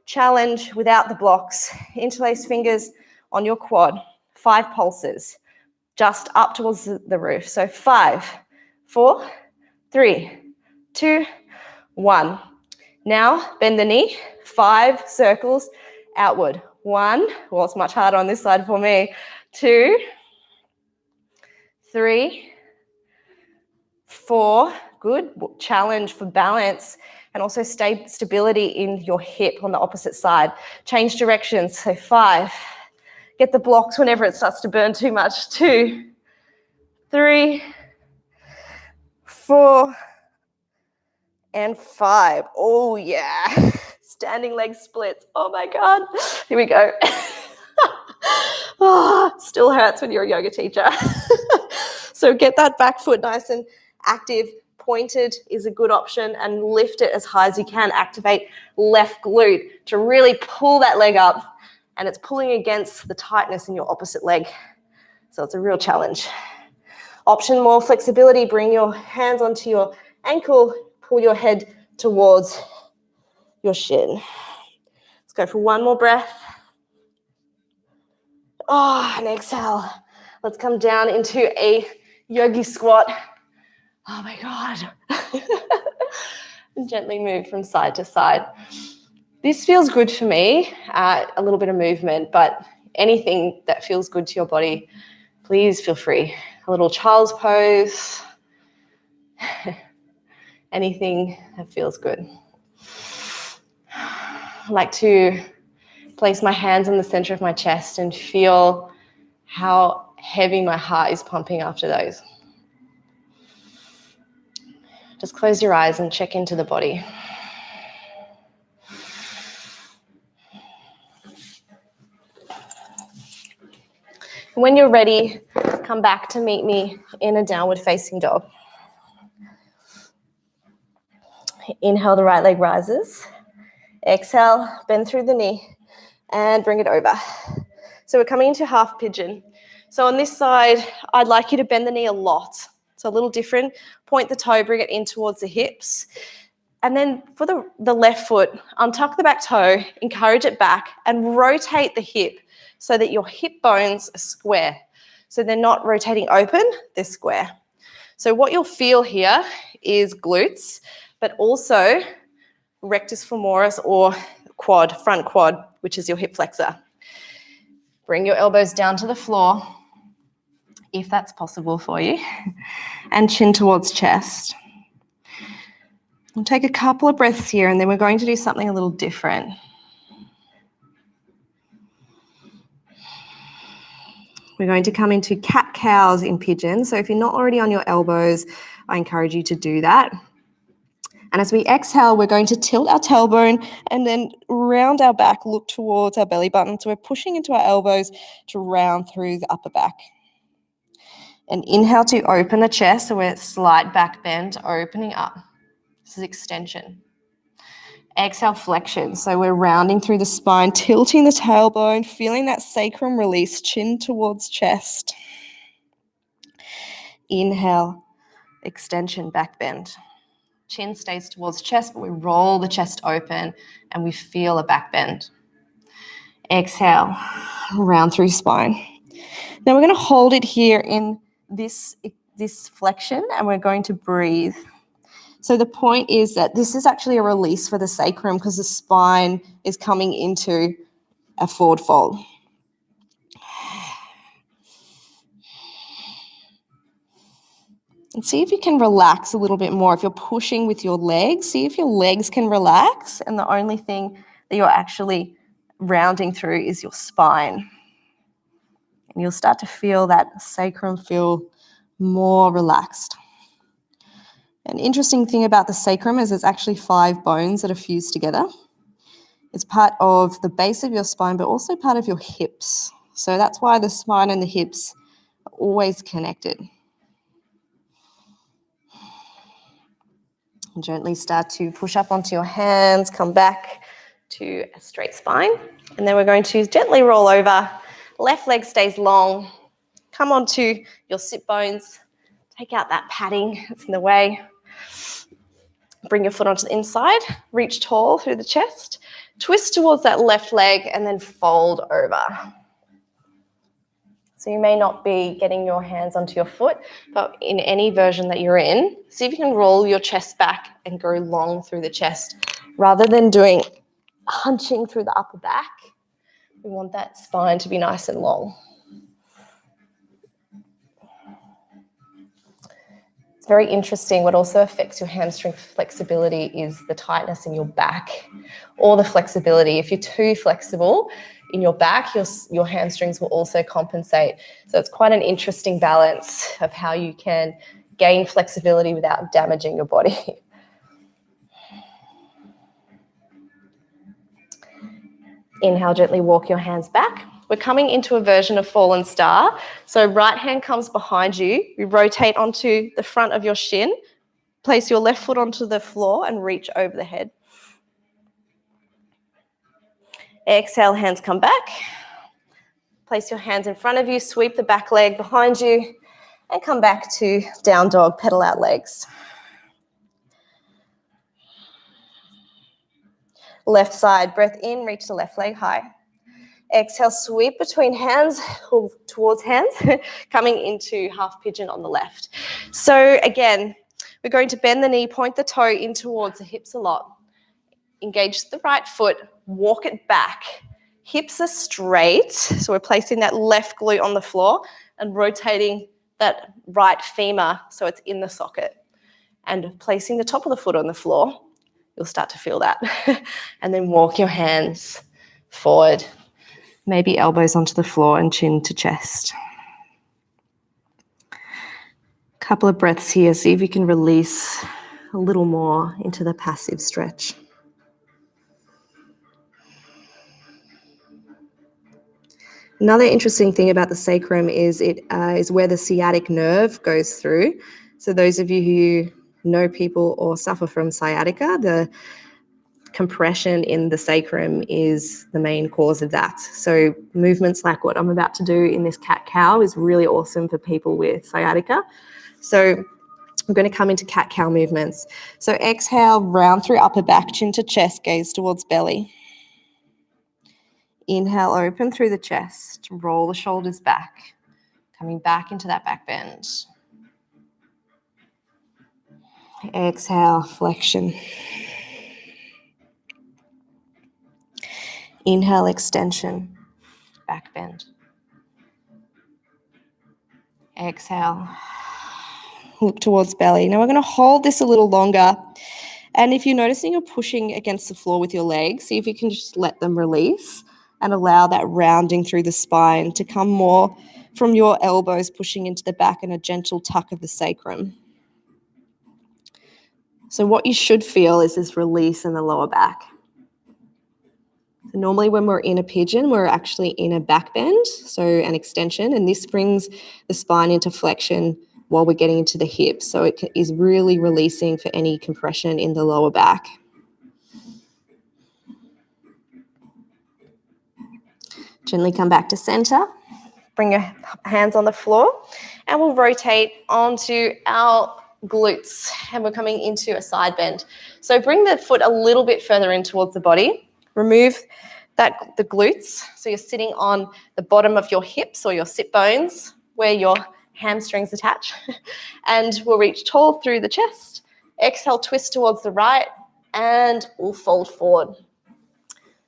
Challenge without the blocks. Interlace fingers on your quad. 5 pulses. Just up towards the roof. So 5, 4, 3, 2, 1. Now bend the knee. 5 circles outward. 1. Well, it's much harder on this side for me. 2, 3, 4. Good. Challenge for balance. And also stability in your hip on the opposite side. Change directions. So 5. Get the blocks whenever it starts to burn too much. 2, 3, 4, and 5. Oh, yeah. Standing leg splits. Oh, my God. Here we go. Oh, still hurts when you're a yoga teacher. So get that back foot nice and active. Pointed is a good option and lift it as high as you can. Activate left glute to really pull that leg up, and it's pulling against the tightness in your opposite leg. So it's a real challenge. Option more flexibility, bring your hands onto your ankle, pull your head towards your shin. Let's go for one more breath. Oh, and exhale. Let's come down into a yogi squat. Oh my God. And gently move from side to side. This feels good for me, a little bit of movement, but anything that feels good to your body, please feel free. A little child's pose, anything that feels good. I like to place my hands on the center of my chest and feel how heavy my heart is pumping after those. Just close your eyes and check into the body. When you're ready, come back to meet me in a downward facing dog. Inhale, the right leg rises. Exhale, bend through the knee and bring it over. So we're coming into half pigeon. So on this side, I'd like you to bend the knee a lot. So a little different. Point the toe, bring it in towards the hips. And then for the left foot, untuck the back toe, encourage it back, and rotate the hip so that your hip bones are square. So they're not rotating open, they're square. So what you'll feel here is glutes, but also rectus femoris or quad, front quad, which is your hip flexor. Bring your elbows down to the floor, if that's possible for you, and chin towards chest. We'll take a couple of breaths here, and then we're going to do something a little different. We're going to come into cat-cows in pigeon. So if you're not already on your elbows, I encourage you to do that. And as we exhale, we're going to tilt our tailbone and then round our back, look towards our belly button. So we're pushing into our elbows to round through the upper back. And inhale to open the chest, so we're slight back bend, opening up. This is extension. Exhale, flexion. So we're rounding through the spine, tilting the tailbone, feeling that sacrum release, chin towards chest. Inhale, extension, back bend. Chin stays towards chest, but we roll the chest open and we feel a back bend. Exhale, round through spine. Now we're going to hold it here in this flexion and we're going to breathe. So the point is that this is actually a release for the sacrum because the spine is coming into a forward fold. And see if you can relax a little bit more. If you're pushing with your legs, see if your legs can relax. And the only thing that you're actually rounding through is your spine. And you'll start to feel that sacrum feel more relaxed. An interesting thing about the sacrum is it's actually 5 bones that are fused together. It's part of the base of your spine, but also part of your hips. So that's why the spine and the hips are always connected. And gently start to push up onto your hands, come back to a straight spine. And then we're going to gently roll over. Left leg stays long. Come onto your sit bones. Take out that padding that's in the way. Bring your foot onto the inside. Reach tall through the chest. Twist towards that left leg and then fold over. So you may not be getting your hands onto your foot, but in any version that you're in, see if you can roll your chest back and go long through the chest. Rather than doing hunching through the upper back, we want that spine to be nice and long. It's very interesting. What also affects your hamstring flexibility is the tightness in your back or the flexibility. If you're too flexible in your back, your hamstrings will also compensate. So it's quite an interesting balance of how you can gain flexibility without damaging your body. Inhale, gently walk your hands back. We're coming into a version of fallen star. So right hand comes behind you. You rotate onto the front of your shin. Place your left foot onto the floor and reach over the head. Exhale, hands come back. Place your hands in front of you, sweep the back leg behind you, and come back to down dog, pedal out legs. Left side, breath in, reach the left leg high. Exhale, sweep between hands, or towards hands, coming into half pigeon on the left. So again, we're going to bend the knee, point the toe in towards the hips a lot. Engage the right foot, walk it back. Hips are straight, so we're placing that left glute on the floor and rotating that right femur so it's in the socket. And placing the top of the foot on the floor, you'll start to feel that. And then walk your hands forward. Maybe elbows onto the floor and chin to chest. Couple of breaths here. See if you can release a little more into the passive stretch. Another interesting thing about the sacrum is it is where the sciatic nerve goes through. So those of you who know people or suffer from sciatica, the compression in the sacrum is the main cause of that. So movements like what I'm about to do in this cat-cow is really awesome for people with sciatica. So We're going to come into cat-cow movements. So exhale, round through upper back, chin to chest, gaze towards belly. Inhale, open through the chest, roll the shoulders back, coming back into that back bend. Exhale, flexion. Inhale, extension, back bend. Exhale, look towards belly. Now we're going to hold this a little longer. And if you're noticing you're pushing against the floor with your legs, see if you can just let them release and allow that rounding through the spine to come more from your elbows pushing into the back and a gentle tuck of the sacrum. So what you should feel is this release in the lower back. So normally when we're in a pigeon, we're actually in a back bend, so an extension, and this brings the spine into flexion while we're getting into the hips. So it is really releasing for any compression in the lower back. Gently come back to center. Bring your hands on the floor and we'll rotate onto our glutes and we're coming into a side bend. So bring the foot a little bit further in towards the body. Remove the glutes. So you're sitting on the bottom of your hips or your sit bones where your hamstrings attach. And we'll reach tall through the chest. Exhale, twist towards the right and we'll fold forward.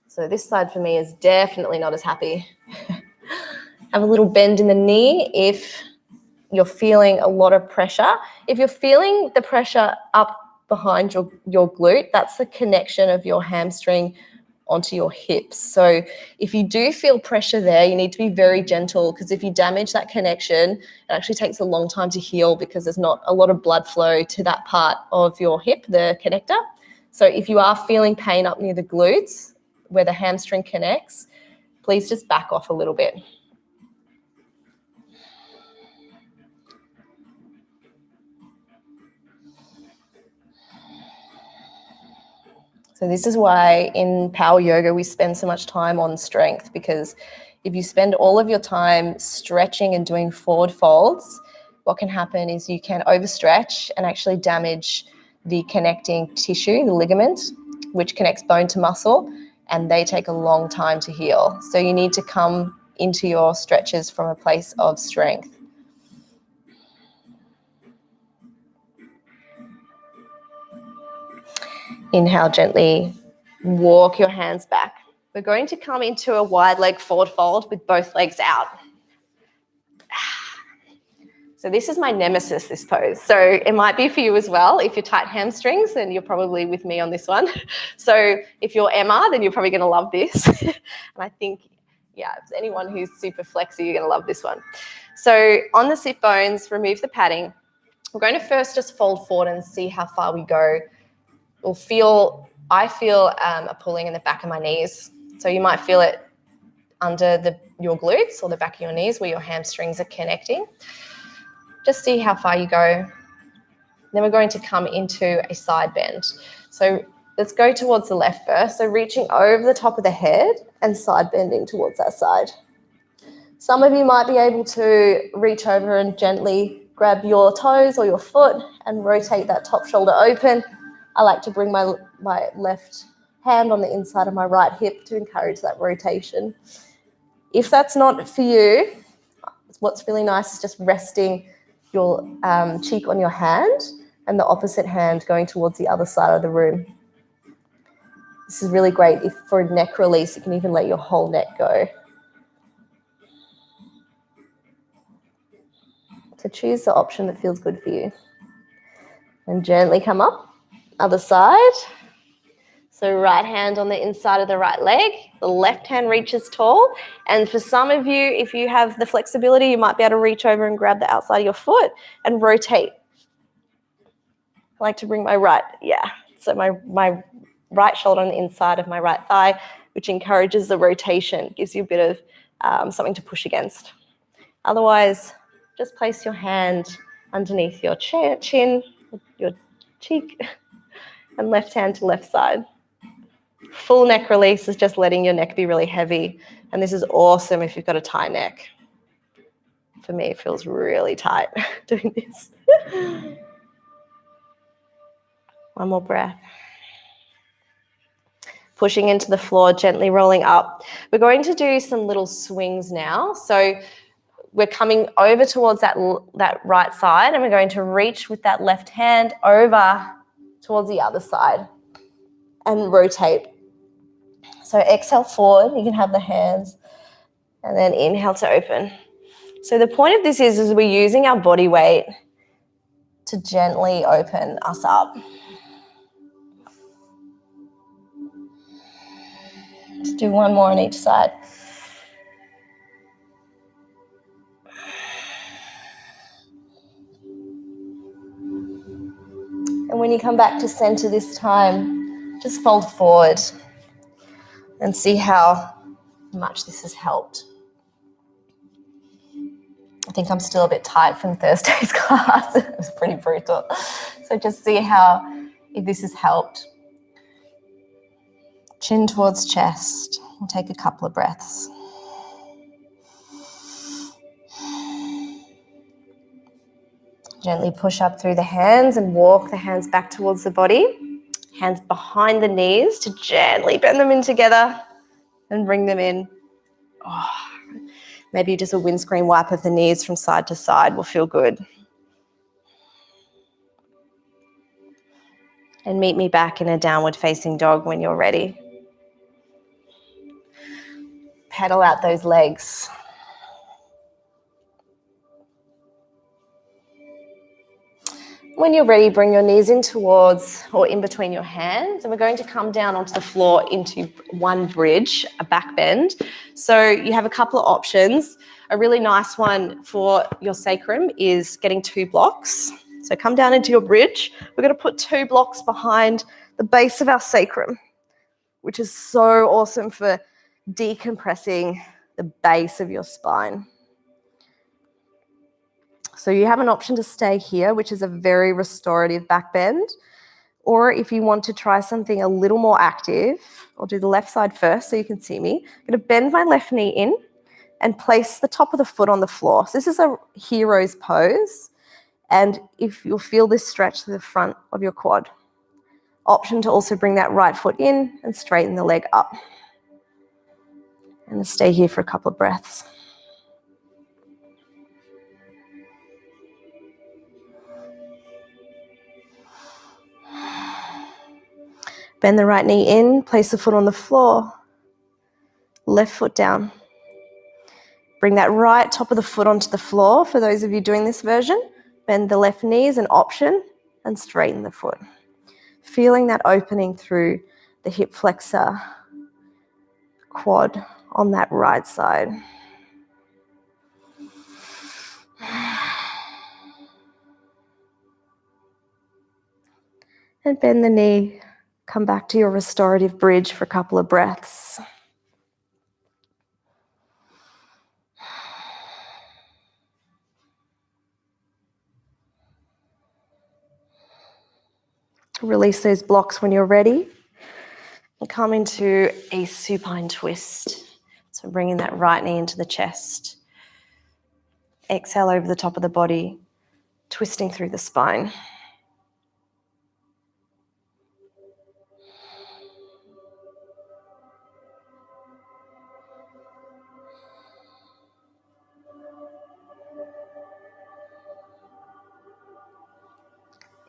So this side for me is definitely not as happy. Have a little bend in the knee if you're feeling a lot of pressure. If you're feeling the pressure up behind your glute, that's the connection of your hamstring onto your hips. So if you do feel pressure there, you need to be very gentle because if you damage that connection, it actually takes a long time to heal because there's not a lot of blood flow to that part of your hip, the connector. So if you are feeling pain up near the glutes where the hamstring connects, please just back off a little bit. So this is why in power yoga we spend so much time on strength, because if you spend all of your time stretching and doing forward folds, what can happen is you can overstretch and actually damage the connecting tissue, the ligament, which connects bone to muscle, and they take a long time to heal. So you need to come into your stretches from a place of strength. Inhale, gently walk your hands back. We're going to come into a wide leg forward fold with both legs out. So this is my nemesis, this pose. So it might be for you as well. If you're tight hamstrings, then you're probably with me on this one. So if you're Emma, then you're probably going to love this. And I think, yeah, if anyone who's super flexy, you're going to love this one. So on the sit bones, remove the padding. We're going to first just fold forward and see how far we go. I feel a pulling in the back of my knees. So you might feel it under your glutes or the back of your knees where your hamstrings are connecting. Just see how far you go. Then we're going to come into a side bend. So let's go towards the left first. So reaching over the top of the head and side bending towards that side. Some of you might be able to reach over and gently grab your toes or your foot and rotate that top shoulder open. I like to bring my left hand on the inside of my right hip to encourage that rotation. If that's not for you, what's really nice is just resting your cheek on your hand and the opposite hand going towards the other side of the room. This is really great. If for a neck release, you can even let your whole neck go. So choose the option that feels good for you. And gently come up. Other side. So right hand on the inside of the right leg. The left hand reaches tall. And for some of you, if you have the flexibility, you might be able to reach over and grab the outside of your foot and rotate. I like to bring my right, so my right shoulder on the inside of my right thigh, which encourages the rotation, gives you a bit of something to push against. Otherwise, just place your hand underneath your chin, your cheek, and left hand to left side. Full neck release is just letting your neck be really heavy. And this is awesome if you've got a tight neck. For me, it feels really tight doing this. One more breath. Pushing into the floor, gently rolling up. We're going to do some little swings now. So we're coming over towards that right side, and we're going to reach with that left hand over towards the other side and rotate. So exhale forward, you can have the hands, and then inhale to open. So the point of this is we're using our body weight to gently open us up. Let's do one more on each side. And when you come back to center this time, just fold forward and see how much this has helped. I think I'm still a bit tight from Thursday's class. It was pretty brutal. So just see if this has helped. Chin towards chest. We'll take a couple of breaths. Gently push up through the hands and walk the hands back towards the body. Hands behind the knees to gently bend them in together and bring them in. Oh, maybe just a windscreen wipe of the knees from side to side will feel good. And meet me back in a downward facing dog when you're ready. Pedal out those legs. When you're ready, bring your knees in towards or in between your hands, and we're going to come down onto the floor into one bridge, a back bend. So you have a couple of options. A really nice one for your sacrum is getting 2 blocks. So come down into your bridge. We're going to put 2 blocks behind the base of our sacrum, which is so awesome for decompressing the base of your spine. So you have an option to stay here, which is a very restorative back bend. Or if you want to try something a little more active, I'll do the left side first so you can see me. I'm going to bend my left knee in and place the top of the foot on the floor. So this is a hero's pose. And if you'll feel this stretch to the front of your quad. Option to also bring that right foot in and straighten the leg up. And stay here for a couple of breaths. Bend the right knee in, place the foot on the floor, left foot down. Bring that right top of the foot onto the floor. For those of you doing this version, bend the left knee as an option and straighten the foot. Feeling that opening through the hip flexor, quad on that right side. And bend the knee. Come back to your restorative bridge for a couple of breaths. Release those blocks when you're ready. And come into a supine twist. So bringing that right knee into the chest. Exhale over the top of the body, twisting through the spine.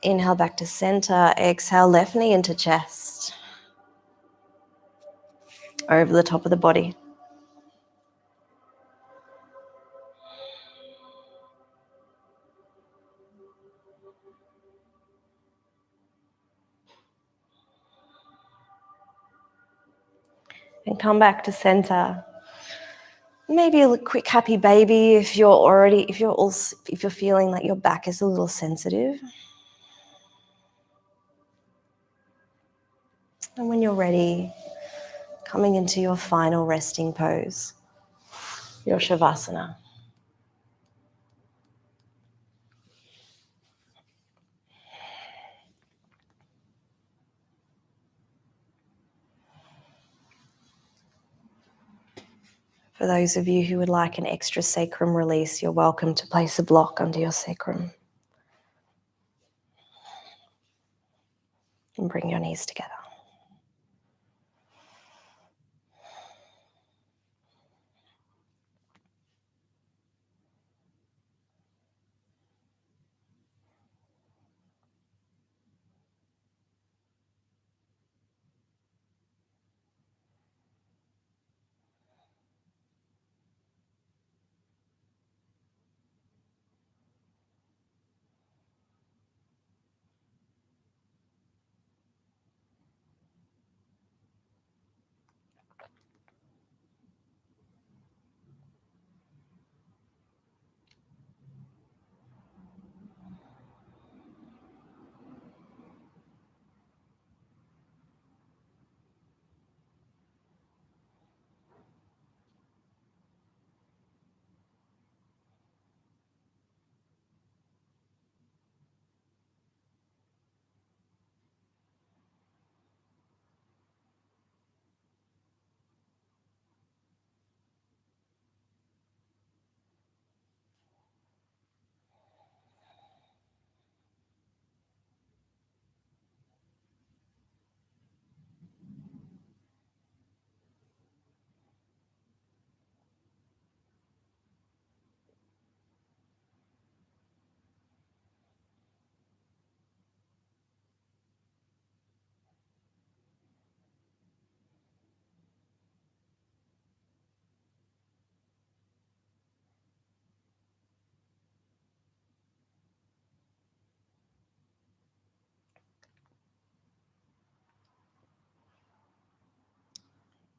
Inhale back to center. Exhale, left knee into chest. Over the top of the body. And come back to center. Maybe a quick happy baby if you're feeling like your back is a little sensitive. And when you're ready, coming into your final resting pose, your Shavasana. For those of you who would like an extra sacrum release, you're welcome to place a block under your sacrum. bring your knees together.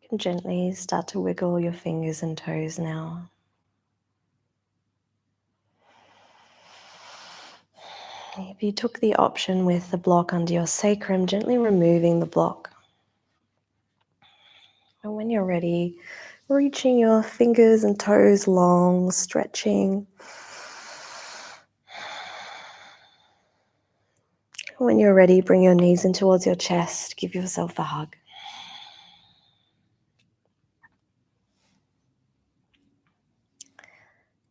You can gently start to wiggle your fingers and toes now. If you took the option with the block under your sacrum, gently removing the block. And when you're ready, reaching your fingers and toes long, stretching. When you're ready, bring your knees in towards your chest. Give yourself a hug.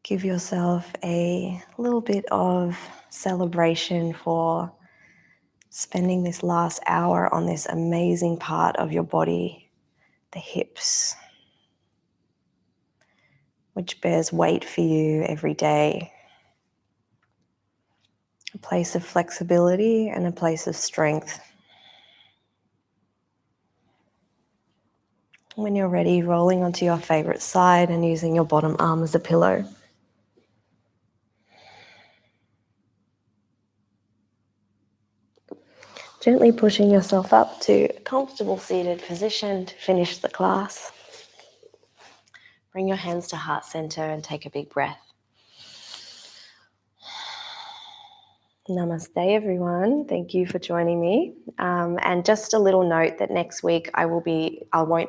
Give yourself a little bit of celebration for spending this last hour on this amazing part of your body, the hips, which bears weight for you every day. A place of flexibility and a place of strength. When you're ready, rolling onto your favorite side and using your bottom arm as a pillow. Gently pushing yourself up to a comfortable seated position to finish the class. Bring your hands to heart center and take a big breath. Namaste, everyone. Thank you for joining me. And just a little note that next week I won't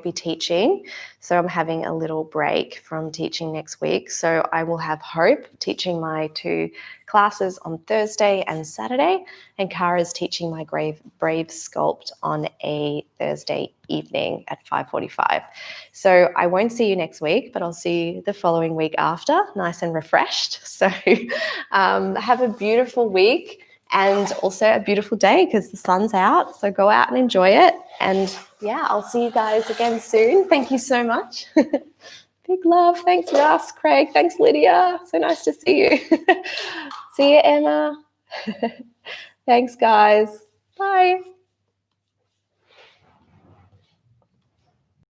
be teaching, so I'm having a little break from teaching next week. So I will have Hope teaching my 2 classes on Thursday and Saturday, and Kara's teaching my Brave Sculpt on a Thursday evening at 5:45. So I won't see you next week, but I'll see you the following week after, nice and refreshed. So have a beautiful week and also a beautiful day because the sun's out. So go out and enjoy it. And yeah, I'll see you guys again soon. Thank you so much. Big love. Thanks, Russ, Craig. Thanks, Lydia. So nice to see you. See you, Emma. Thanks, guys. Bye.